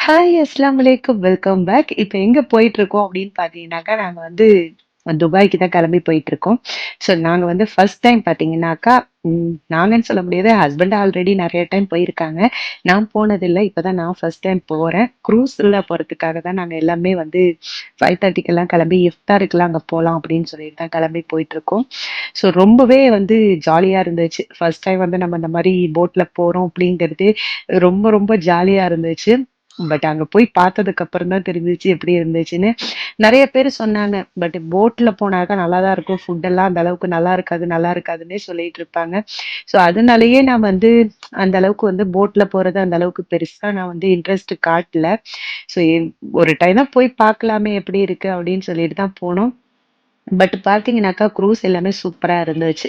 Hi அஸ்ஸலாமு அலைக்கும். Welcome back. இப்ப எங்க போயிட்டுருக்கோம் அப்படின்னு பார்த்தீங்கன்னாக்கா, நாங்க வந்து துபாய்க்கு தான் கிளம்பி போயிட்டுருக்கோம். ஸோ நாங்க வந்து ஃபர்ஸ்ட் டைம் பார்த்தீங்கன்னாக்கா, நாங்கன்னு சொல்ல முடியாது. ஹஸ்பண்ட் ஆல்ரெடி நெறைய டைம் போயிருக்காங்க. நான் போனதில்ல. இப்ப தான் நான் ஃபர்ஸ்ட் டைம் போறேன். க்ரூஸ்ல போறதுக்காக தான் நாங்க எல்லாமே வந்து 5:30க்கெல்லாம் கிளம்பி இஃப்தாருக்குலாம் அங்க போலாம் அப்படின்னு சொல்லிட்டு தான் கிளம்பி போயிட்டுருக்கோம். ஸோ ரொம்பவே வந்து ஜாலியா இருந்துச்சு. ஃபர்ஸ்ட் டைம் வந்து நம்ம இந்த மாரி போட்ல போறோம் அப்படிங்கிறது ரொம்ப ரொம்ப ஜாலியா இருந்துச்சு. பட் அங்க போய் பார்த்ததுக்கு அப்புறம் தான் தெரிஞ்சுச்சு எப்படி இருந்துச்சுன்னு. நெறைய பேரு சொன்னாங்க. பட் போட்ல போனாக்கா நல்லா தான் இருக்கும். ஃபுட் எல்லாம் அந்த அளவுக்கு நல்லா இருக்காது, நல்லா இருக்காதுன்னே சொல்லிட்டு இருப்பாங்க. ஸோ அதனாலேயே நான் வந்து அந்த அளவுக்கு வந்து போட்ல போறது அந்த அளவுக்கு பெருசா நான் வந்து இன்ட்ரெஸ்ட் காட்டல. ஸோ ஒரு டைம் தான் போய் பார்க்கலாமே எப்படி இருக்கு அப்படின்னு சொல்லிட்டு தான் போனோம். பட் பார்த்தீங்கன்னாக்கா, க்ரூஸ் எல்லாமே சூப்பரா இருந்துச்சு.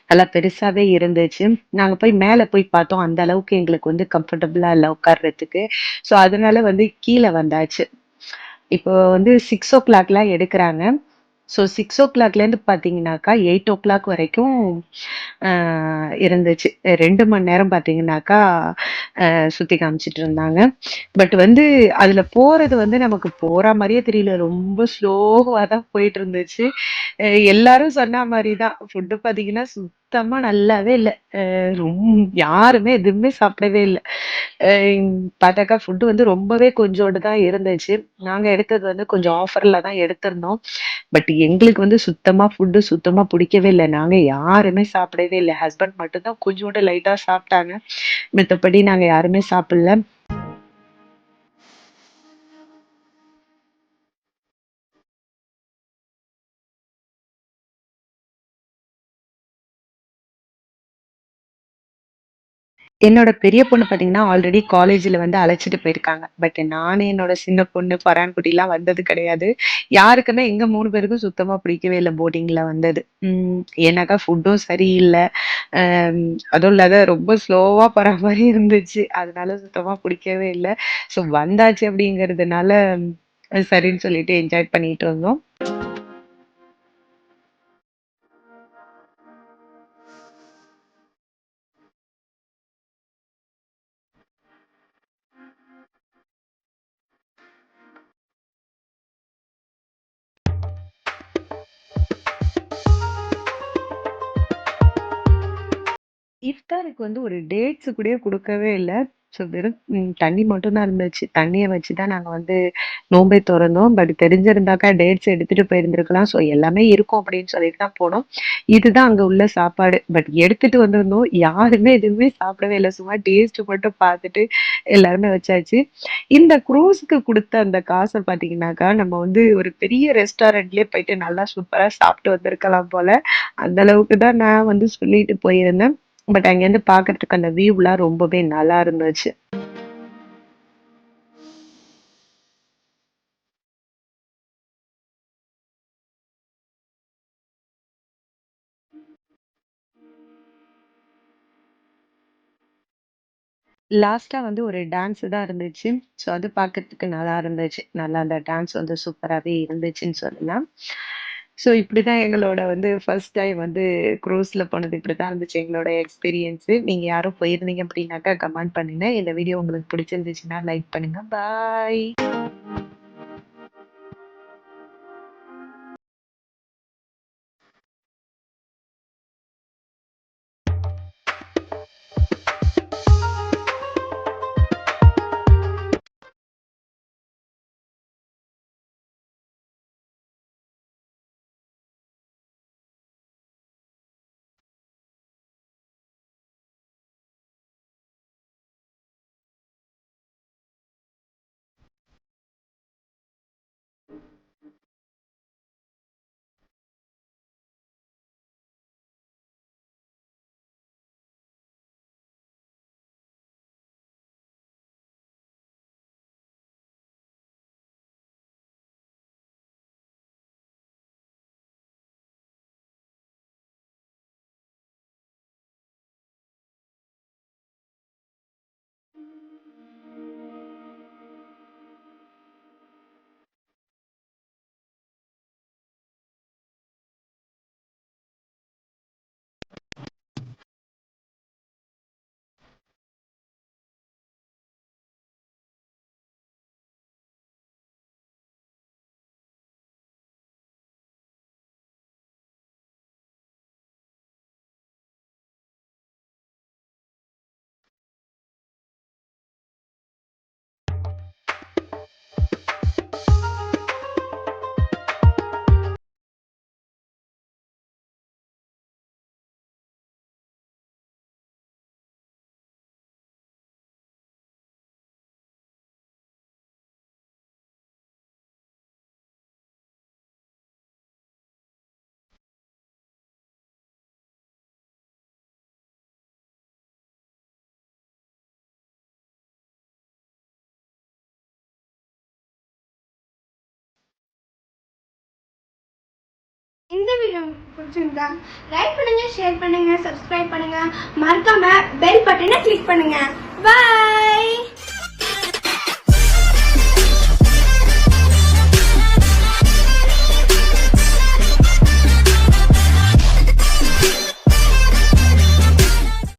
நல்லா பெருசாவே இருந்துச்சு. நாங்க போய் மேல போய் பார்த்தோம். அந்த அளவுக்கு எங்களுக்கு வந்து கம்ஃபர்டபுளா இல்ல உட்கார்றதுக்கு. ஸோ அதனால வந்து கீழ வந்தாச்சு. இப்போ வந்து 6:00லாம் எடுக்குறாங்க. ஸோ 6:00லேருந்து பார்த்தீங்கன்னாக்கா, 8:00 வரைக்கும் அ இருந்துச்சு. 2 மணி நேரம் பார்த்தீங்கன்னாக்கா, சுத்தி காமிச்சுட்டு இருந்தாங்க. பட் வந்து அதுல போறது வந்து நமக்கு போற மாரியே தெரியல. ரொம்ப ஸ்லோவா தான் போயிட்டு இருந்துச்சு. எல்லாரும் சொன்ன மாரி தான். ஃபுட் பார்த்தீங்கன்னா, சுத்தமா நல்லாவே இல்ல. யாருமே எதுவுமே சாப்பிடவே இல்ல. அ பார்த்தாக்கா ஃபுட் வந்து ரொம்பவே கொஞ்சோண்டு தான் இருந்துச்சு. நாங்க எடுத்தது வந்து கொஞ்சம் ஆஃபர்ல தான் எடுத்திருந்தோம். பட் எங்களுக்கு வந்து சுத்தமா புடிக்கவே இல்ல. நாங்க யாருமே சாப்பிடவே இல்ல. ஹஸ்பண்ட் மட்டும் தான் கொஞ்சோண்டு லைட்டா சாப்ட்டாங்க. மித்தபடி நாங்க யாருமே சாப்பிடல. என்னோட பெரிய பொண்ணு பார்த்தீங்கன்னா, ஆல்ரெடி காலேஜ்ல வந்து அழைச்சிட்டு போயிருக்காங்க. பட் நானு, என்னோட சின்ன பொண்ணு ஃபர்ஹான் குட்டிலாம் வந்தது கிடையாது. யாருக்குமே எங்க 3 பேருக்கும் சுத்தமா பிடிக்கவே இல்ல போட்டிங்ல வந்தது. ஏன்னாக்கா ஃபுட்டும் சரியில்ல. அம் அதுவும் இல்லாத ரொம்ப ஸ்லோவா போற மாரி இருந்துச்சு. அதனால சுத்தமா பிடிக்கவே இல்ல. ஸோ வந்தாச்சு அப்படிங்கிறதுனால, சரின்னு சொல்லிட்டு என்ஜாய் பண்ணிட்டு வந்தோம். இஃப்தாருக்கு வந்து ஒரு டேட்ஸ் கூடயே குடுக்கவே இல்ல. ஸோ வெறும் தண்ணி மட்டும் தான் இருந்துச்சு. தண்ணிய வச்சு தான் நாங்க வந்து நோம்பே தொறந்தோம். பட் தெரிஞ்சிருந்தாக்கா டேட்ஸ் எடுத்துட்டு போயிருந்திருக்கலாம். ஸோ எல்லாமே இருக்கும் அப்படின்னு சொல்லிட்டு தான் போனோம். இதுதான் அங்க உள்ள சாப்பாடு. பட் எடுத்துட்டு வந்திருந்தோம். யாருமே எதுவுமே சாப்பிடவே இல்ல. சும்மா டேஸ்ட் மட்டும் பார்த்துட்டு எல்லாருமே வச்சாச்சு. இந்த குரூஸ்க்கு குடுத்த அந்த காச பார்த்தீங்கன்னாக்கா, நம்ம வந்து ஒரு பெரிய ரெஸ்டாரண்ட்லயே போயிட்டு நல்லா சூப்பரா சாப்பிட்டு வந்திருக்கலாம் போல. அந்த அளவுக்கு தான் நான் வந்து சொல்லிட்டு போயிருந்தேன். பட் அங்கேருந்து பார்க்கறதுக்கு அந்த வியூலாம் ரொம்பவே நல்லா இருந்துச்சு. லாஸ்ட்டா வந்து ஒரு டான்ஸ் தான் இருந்துச்சு. ஸோ அது பார்க்கறதுக்கு நல்லா இருந்துச்சு. நல்லா அந்த டான்ஸ் வந்து சூப்பராவே இருந்துச்சுன்னு சொல்லலாம். ஸோ இப்படிதான் எங்களோட வந்து ஃபர்ஸ்ட் டைம் வந்து க்ரூஸ்ல போனது இப்படிதான் இருந்துச்சு எங்களோட எக்ஸ்பீரியன்ஸு. நீங்க யாரும் போயிருந்தீங்க அப்படின்னாக்கா கமெண்ட் பண்ணுங்க. இந்த வீடியோ உங்களுக்கு பிடிச்சிருந்துச்சுன்னா லைக் பண்ணுங்க. பாய். இந்த வீடியோ பிடிச்சிருந்தா லைக் பண்ணுங்க, ஷேர் பண்ணுங்க, சப்ஸ்கிரைப் பண்ணுங்க, மறக்காம பெல் பட்டனை கிளிக் பண்ணுங்க. பாய்.